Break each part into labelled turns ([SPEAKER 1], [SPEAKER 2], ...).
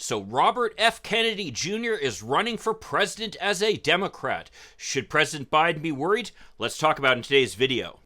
[SPEAKER 1] So Robert F. Kennedy Jr. is running for president as a Democrat. Should President Biden be worried? Let's talk about it in today's video.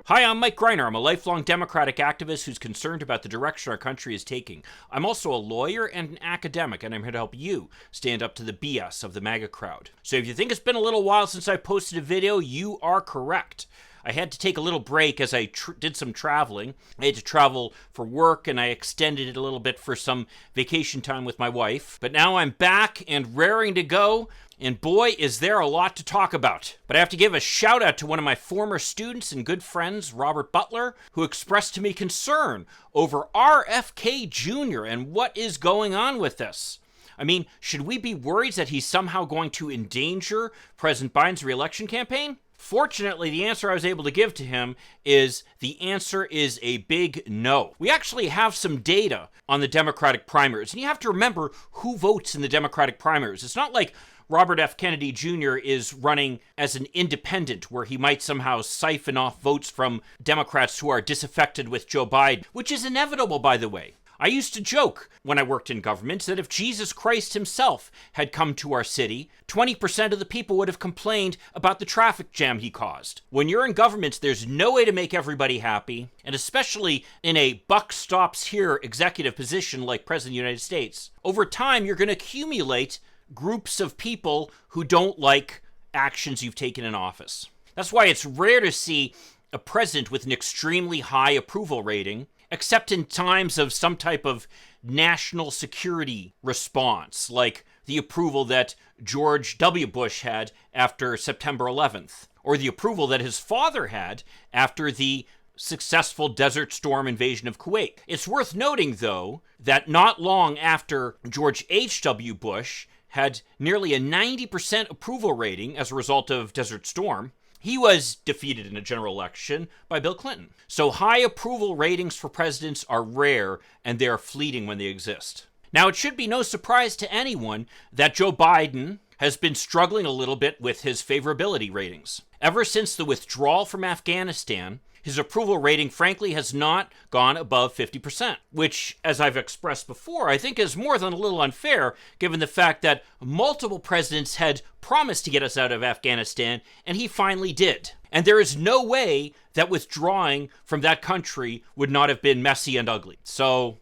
[SPEAKER 1] Hi, I'm Mike Greiner. I'm a lifelong Democratic activist who's concerned about the direction our country is taking. I'm also a lawyer and an academic, and I'm here to help you stand up to the BS of the MAGA crowd. So if you think it's been a little while since I posted a video, you are correct. I had to take a little break as I did some traveling. I had to travel for work, and I extended it a little bit for some vacation time with my wife. But now I'm back and raring to go. And boy, is there a lot to talk about. But I have to give a shout out to one of my former students and good friends, Robert Butler, who expressed to me concern over RFK Jr. and what is going on with this. I mean, should we be worried that he's somehow going to endanger President Biden's re-election campaign? Fortunately, the answer I was able to give to him is the answer is a big no. We actually have some data on the Democratic primaries, and you have to remember who votes in the Democratic primaries. It's not like Robert F. Kennedy Jr. is running as an independent where he might somehow siphon off votes from Democrats who are disaffected with Joe Biden, which is inevitable, by the way. I used to joke when I worked in government that if Jesus Christ himself had come to our city, 20% of the people would have complained about the traffic jam he caused. When you're in government, there's no way to make everybody happy, and especially in a buck stops here executive position like President of the United States. Over time, you're going to accumulate groups of people who don't like actions you've taken in office. That's why it's rare to see a president with an extremely high approval rating, except in times of some type of national security response, like the approval that George W. Bush had after September 11th, or the approval that his father had after the successful Desert Storm invasion of Kuwait. It's worth noting, though, that not long after George H.W. Bush had nearly a 90% approval rating as a result of Desert Storm, he was defeated in a general election by Bill Clinton. So high approval ratings for presidents are rare, and they are fleeting when they exist. Now, it should be no surprise to anyone that Joe Biden has been struggling a little bit with his favorability ratings. Ever since the withdrawal from Afghanistan, his approval rating, frankly, has not gone above 50%, which, as I've expressed before, I think is more than a little unfair, given the fact that multiple presidents had promised to get us out of Afghanistan, and he finally did. And there is no way that withdrawing from that country would not have been messy and ugly. So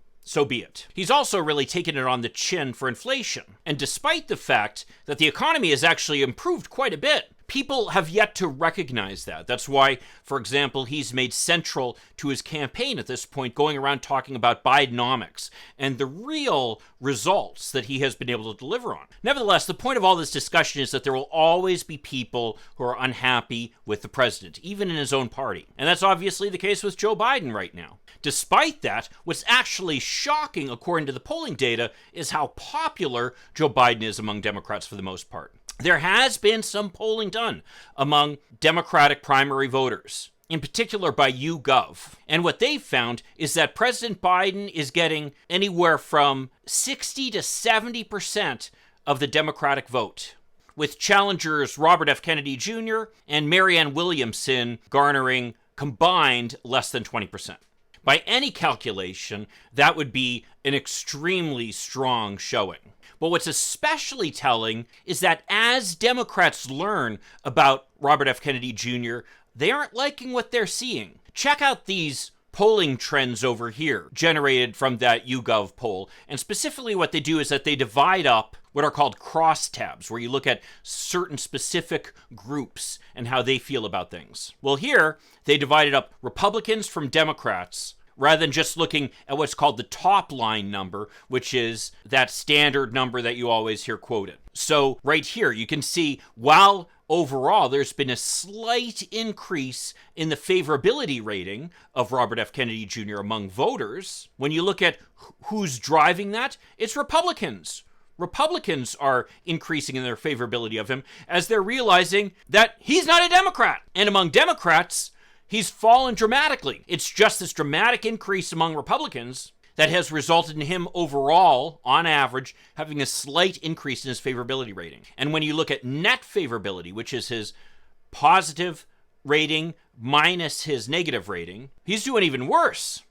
[SPEAKER 1] be it. He's also really taken it on the chin for inflation. And despite the fact that the economy has actually improved quite a bit, people have yet to recognize that. That's why, for example, he's made central to his campaign at this point, going around talking about Bidenomics and the real results that he has been able to deliver on. Nevertheless, the point of all this discussion is that there will always be people who are unhappy with the president, even in his own party. And that's obviously the case with Joe Biden right now. Despite that, what's actually shocking, according to the polling data, is how popular Joe Biden is among Democrats for the most part. There has been some polling done among Democratic primary voters, in particular by YouGov. And what they've found is that President Biden is getting anywhere from 60 to 70% of the Democratic vote, with challengers Robert F. Kennedy Jr. and Marianne Williamson garnering combined less than 20%. By any calculation, that would be an extremely strong showing. But what's especially telling is that as Democrats learn about Robert F. Kennedy Jr., they aren't liking what they're seeing. Check out these polling trends over here, generated from that YouGov poll. And specifically what they do is that they divide up what are called crosstabs, where you look at certain specific groups and how they feel about things. Well, here, they divided up Republicans from Democrats, rather than just looking at what's called the top line number, which is that standard number that you always hear quoted. So right here, you can see while overall there's been a slight increase in the favorability rating of Robert F. Kennedy Jr. among voters, when you look at who's driving that, it's Republicans. Republicans are increasing in their favorability of him as they're realizing that he's not a Democrat. And among Democrats, he's fallen dramatically. It's just this dramatic increase among Republicans that has resulted in him overall, on average, having a slight increase in his favorability rating. And when you look at net favorability, which is his positive rating minus his negative rating, he's doing even worse.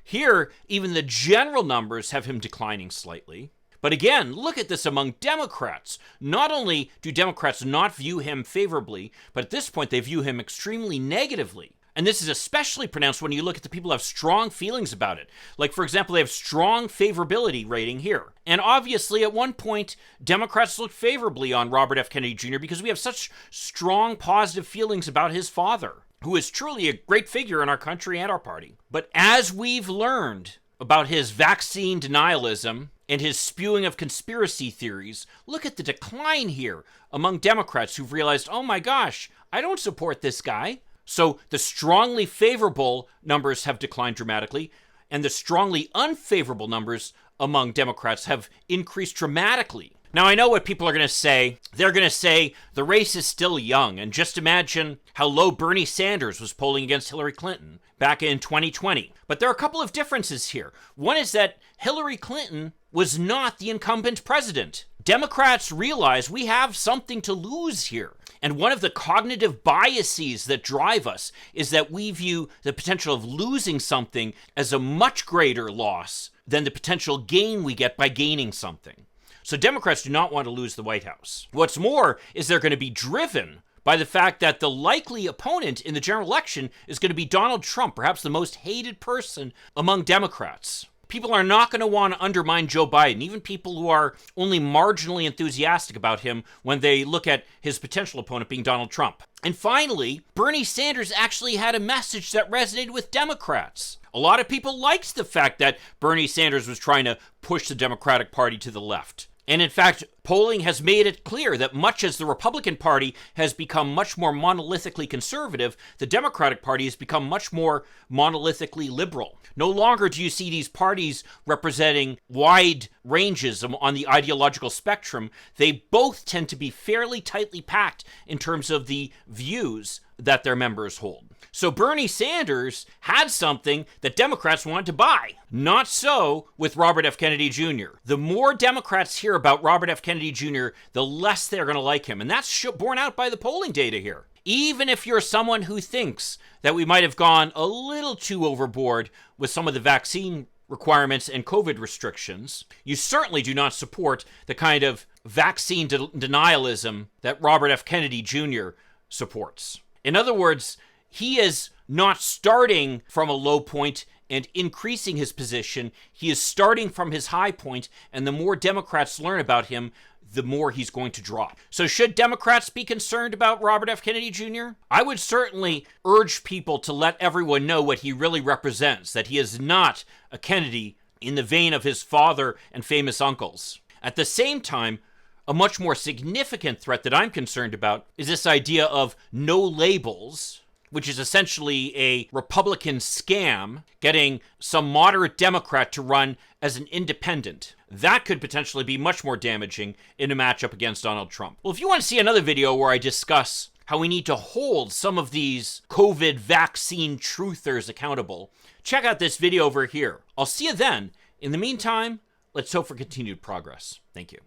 [SPEAKER 1] Here, even the general numbers have him declining slightly. But again, look at this among Democrats. Not only do Democrats not view him favorably, but at this point they view him extremely negatively. And this is especially pronounced when you look at the people who have strong feelings about it. Like, for example, they have strong favorability rating here. And obviously, at one point, Democrats looked favorably on Robert F. Kennedy Jr. because we have such strong positive feelings about his father, who is truly a great figure in our country and our party. But as we've learned about his vaccine denialism and his spewing of conspiracy theories, look at the decline here among Democrats who've realized, oh my gosh, I don't support this guy. So the strongly favorable numbers have declined dramatically, and the strongly unfavorable numbers among Democrats have increased dramatically. Now, I know what people are going to say. They're going to say the race is still young, and just imagine how low Bernie Sanders was polling against Hillary Clinton back in 2020. But there are a couple of differences here. One is that Hillary Clinton was not the incumbent president. Democrats realize we have something to lose here. And one of the cognitive biases that drive us is that we view the potential of losing something as a much greater loss than the potential gain we get by gaining something. So Democrats do not want to lose the White House. What's more is they're going to be driven by the fact that the likely opponent in the general election is going to be Donald Trump, perhaps the most hated person among Democrats. People are not going to want to undermine Joe Biden, even people who are only marginally enthusiastic about him when they look at his potential opponent being Donald Trump. And finally, Bernie Sanders actually had a message that resonated with Democrats. A lot of people liked the fact that Bernie Sanders was trying to push the Democratic Party to the left. And in fact, polling has made it clear that much as the Republican Party has become much more monolithically conservative, the Democratic Party has become much more monolithically liberal. No longer do you see these parties representing wide ranges on the ideological spectrum. They both tend to be fairly tightly packed in terms of the views that their members hold. So Bernie Sanders had something that Democrats wanted to buy. Not so with Robert F. Kennedy Jr. The more Democrats hear about Robert F. Kennedy Jr., the less they're going to like him. And that's borne out by the polling data here. Even if you're someone who thinks that we might have gone a little too overboard with some of the vaccine requirements and COVID restrictions, you certainly do not support the kind of vaccine denialism that Robert F. Kennedy Jr. supports. In other words, he is not starting from a low point and increasing his position. He is starting from his high point, and the more Democrats learn about him, the more he's going to drop. So should Democrats be concerned about Robert F. Kennedy Jr.? I would certainly urge people to let everyone know what he really represents, that he is not a Kennedy in the vein of his father and famous uncles. At the same time, a much more significant threat that I'm concerned about is this idea of no labels, which is essentially a Republican scam, getting some moderate Democrat to run as an independent. That could potentially be much more damaging in a matchup against Donald Trump. Well, if you want to see another video where I discuss how we need to hold some of these COVID vaccine truthers accountable, check out this video over here. I'll see you then. In the meantime, let's hope for continued progress. Thank you.